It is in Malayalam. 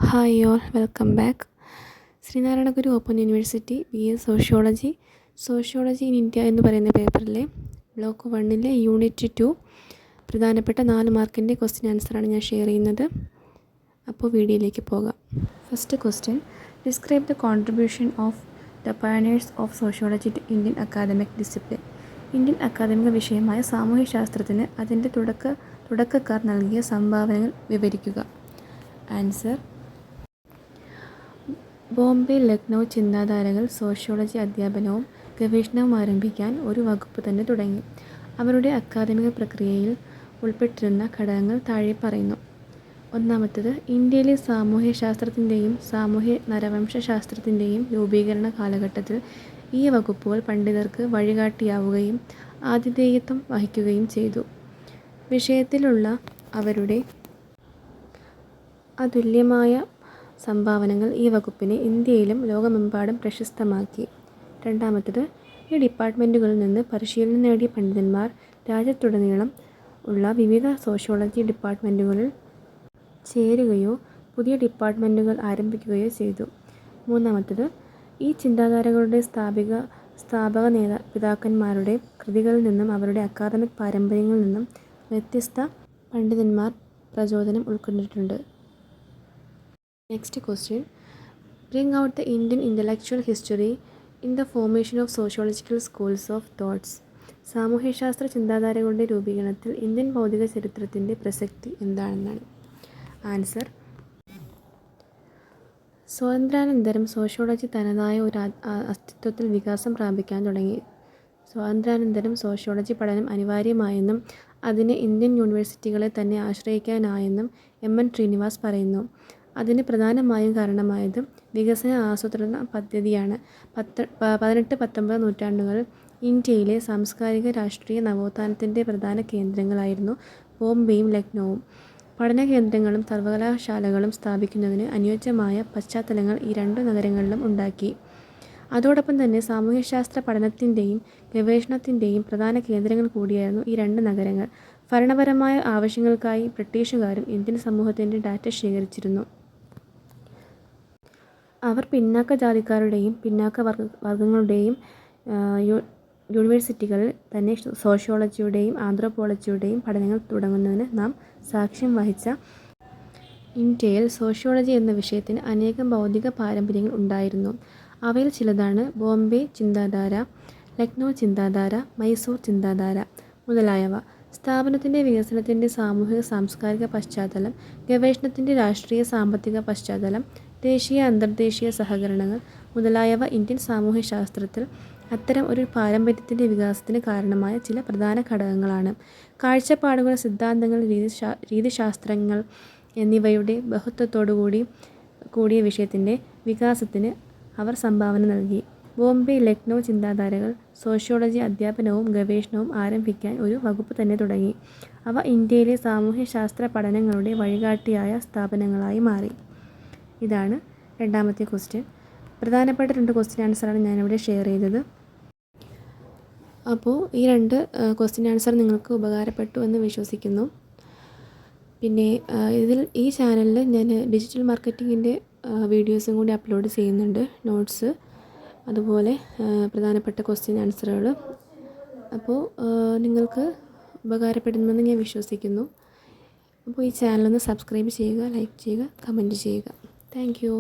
Hi all welcome back. Sree Narayana Guru open university BA sociology in India എന്ന് പറയുന്ന പേപ്പറിലെ ബ്ലോക്ക് 1 യൂണിറ്റ് 2 പ്രധാനപ്പെട്ട 4 മാർക്കിൻ്റെ ക്വസ്റ്റ്യൻ ആൻസറാണ് ഞാൻ ഷെയർ ചെയ്യുന്നത്. അപ്പോൾ വീഡിയോയിലേക്ക് പോകാം. First question, describe the contribution of the pioneers of sociology to Indian academic discipline. Indian അക്കാദമിക വിഷയമായ സാമൂഹ്യശാസ്ത്രത്തിന് അതിൻ്റെ തുടക്കക്കാർ നൽകിയ സംഭാവനകൾ വിവരിക്കുക. ആൻസർ: ബോംബെ ലക്നൗ ചിന്താധാരകൾ സോഷ്യോളജി അധ്യാപനവും ഗവേഷണവും ആരംഭിക്കാൻ ഒരു വകുപ്പ് തന്നെ തുടങ്ങി. അവരുടെ അക്കാദമിക പ്രക്രിയയിൽ ഉൾപ്പെട്ടിരുന്ന ഘടകങ്ങൾ താഴെ പറയുന്നു. ഒന്നാമത്തേത്, ഇന്ത്യയിലെ സാമൂഹ്യശാസ്ത്രത്തിൻ്റെയും സാമൂഹ്യ നരവംശാസ്ത്രത്തിൻ്റെയും രൂപീകരണ കാലഘട്ടത്തിൽ ഈ വകുപ്പുകൾ പണ്ഡിതർക്ക് വഴികാട്ടിയാവുകയും ആതിഥേയത്വം വഹിക്കുകയും ചെയ്തു. വിഷയത്തിലുള്ള അവരുടെ അതുല്യമായ സംഭാവനകൾ ഈ വകുപ്പിനെ ഇന്ത്യയിലും ലോകമെമ്പാടും പ്രശസ്തമാക്കി. രണ്ടാമത്തേത്, ഈ ഡിപ്പാർട്ട്മെൻറ്റുകളിൽ നിന്ന് പരിശീലനം നേടിയ പണ്ഡിതന്മാർ രാജ്യത്തുടനീളം ഉള്ള വിവിധ സോഷ്യോളജി ഡിപ്പാർട്ട്മെൻറ്റുകളിൽ ചേരുകയോ പുതിയ ഡിപ്പാർട്ട്മെൻറ്റുകൾ ആരംഭിക്കുകയോ ചെയ്തു. മൂന്നാമത്തേത്, ഈ ചിന്താധാരകളുടെ സ്ഥാപക പിതാക്കന്മാരുടെ കൃതികളിൽ നിന്നും അവരുടെ അക്കാദമിക് പാരമ്പര്യങ്ങളിൽ നിന്നും വ്യത്യസ്ത പണ്ഡിതന്മാർ പ്രചോദനം ഉൾക്കൊണ്ടിട്ടുണ്ട്. Next question, bring out the Indian intellectual history in the formation of sociological schools of thoughts. സാമൂഹ്യശാസ്ത്ര ചിന്താധാരകളുടെ രൂപീകരണത്തിൽ ഇന്ത്യൻ ഭൗതിക ചരിത്രത്തിൻ്റെ പ്രസക്തി എന്താണെന്നാണ്. ആൻസർ: സ്വാതന്ത്ര്യാനന്തരം സോഷ്യോളജി തനതായ ഒരു അസ്തിത്വത്തിൽ വികാസം പ്രാപിക്കാൻ തുടങ്ങി. സ്വാതന്ത്ര്യാനന്തരം സോഷ്യോളജി പഠനം അനിവാര്യമായെന്നും അതിന് ഇന്ത്യൻ യൂണിവേഴ്സിറ്റികളെ തന്നെ ആശ്രയിക്കാനായെന്നും MN ശ്രീനിവാസ് പറയുന്നു. അതിന് പ്രധാനമായും കാരണമായത് വികസന ആസൂത്രണ പദ്ധതിയാണ്. 18-19 നൂറ്റാണ്ടുകളിൽ ഇന്ത്യയിലെ സാംസ്കാരിക രാഷ്ട്രീയ നവോത്ഥാനത്തിൻ്റെ പ്രധാന കേന്ദ്രങ്ങളായിരുന്നു ബോംബെയും ലക്നൗവും. പഠന കേന്ദ്രങ്ങളും സർവകലാശാലകളും സ്ഥാപിക്കുന്നതിന് അനുയോജ്യമായ പശ്ചാത്തലങ്ങൾ ഈ രണ്ടു നഗരങ്ങളിലും ഉണ്ടാക്കി. അതോടൊപ്പം തന്നെ സാമൂഹ്യശാസ്ത്ര പഠനത്തിൻ്റെയും ഗവേഷണത്തിൻ്റെയും പ്രധാന കേന്ദ്രങ്ങൾ കൂടിയായിരുന്നു ഈ രണ്ട് നഗരങ്ങൾ. ഭരണപരമായ ആവശ്യങ്ങൾക്കായി ബ്രിട്ടീഷുകാരും ഇന്ത്യൻ സമൂഹത്തിൻ്റെ ഡാറ്റ ശേഖരിച്ചിരുന്നു. അവർ പിന്നാക്ക ജാതിക്കാരുടെയും പിന്നാക്ക വർഗങ്ങളുടെയും യൂണിവേഴ്സിറ്റികളിൽ തന്നെ സോഷ്യോളജിയുടെയും ആന്ത്രോപോളജിയുടെയും പഠനങ്ങൾ തുടങ്ങുന്നതിന് നാം സാക്ഷ്യം വഹിച്ച ഇന്ത്യയിൽ സോഷ്യോളജി എന്ന വിഷയത്തിന് അനേകം ഭൗതിക പാരമ്പര്യങ്ങൾ ഉണ്ടായിരുന്നു. അവയിൽ ചിലതാണ് ബോംബെ ചിന്താധാര, ലക്നൗ ചിന്താധാര, മൈസൂർ ചിന്താധാര മുതലായവ. സ്ഥാപനത്തിൻ്റെ വികസനത്തിൻ്റെ സാമൂഹിക സാംസ്കാരിക പശ്ചാത്തലം, ഗവേഷണത്തിൻ്റെ രാഷ്ട്രീയ സാമ്പത്തിക പശ്ചാത്തലം, ദേശീയ അന്തർദേശീയ സഹകരണങ്ങൾ മുതലായവ ഇന്ത്യൻ സാമൂഹ്യശാസ്ത്രത്തിൽ അത്തരം ഒരു പാരമ്പര്യത്തിൻ്റെ വികാസത്തിന് കാരണമായ ചില പ്രധാന ഘടകങ്ങളാണ്. കാഴ്ചപ്പാടുകൾ, സിദ്ധാന്തങ്ങൾ, രീതിശാസ്ത്രങ്ങൾ എന്നിവയുടെ ബഹുത്വത്തോടു കൂടിയ വിഷയത്തിൻ്റെ വികാസത്തിന് അവർ സംഭാവന നൽകി. ബോംബെ ലക്നൗ ചിന്താധാരകൾ സോഷ്യോളജി അധ്യാപനവും ഗവേഷണവും ആരംഭിക്കാൻ ഒരു വകുപ്പ് തന്നെ തുടങ്ങി. അവ ഇന്ത്യയിലെ സാമൂഹ്യശാസ്ത്ര പഠനങ്ങളുടെ വഴികാട്ടിയായ സ്ഥാപനങ്ങളായി മാറി. ഇതാണ് രണ്ടാമത്തെ ക്വസ്റ്റ്യൻ. പ്രധാനപ്പെട്ട 2 ക്വസ്റ്റ്യൻ ആൻസറാണ് ഞാനിവിടെ ഷെയർ ചെയ്തത്. അപ്പോൾ ഈ 2 ക്വസ്റ്റ്യൻ ആൻസർ നിങ്ങൾക്ക് ഉപകാരപ്പെട്ടു എന്ന് വിശ്വസിക്കുന്നു. പിന്നെ ഈ ചാനലിൽ ഞാൻ ഡിജിറ്റൽ മാർക്കറ്റിങ്ങിൻ്റെ വീഡിയോസും കൂടി അപ്ലോഡ് ചെയ്യുന്നുണ്ട്, നോട്ട്സ്, അതുപോലെ പ്രധാനപ്പെട്ട ക്വസ്റ്റ്യൻ ആൻസറുകൾ. അപ്പോൾ നിങ്ങൾക്ക് ഉപകാരപ്പെടുമെന്ന് ഞാൻ വിശ്വസിക്കുന്നു. അപ്പോൾ ഈ ചാനലൊന്ന് സബ്സ്ക്രൈബ് ചെയ്യുക, ലൈക്ക് ചെയ്യുക, കമൻറ്റ് ചെയ്യുക. Thank you.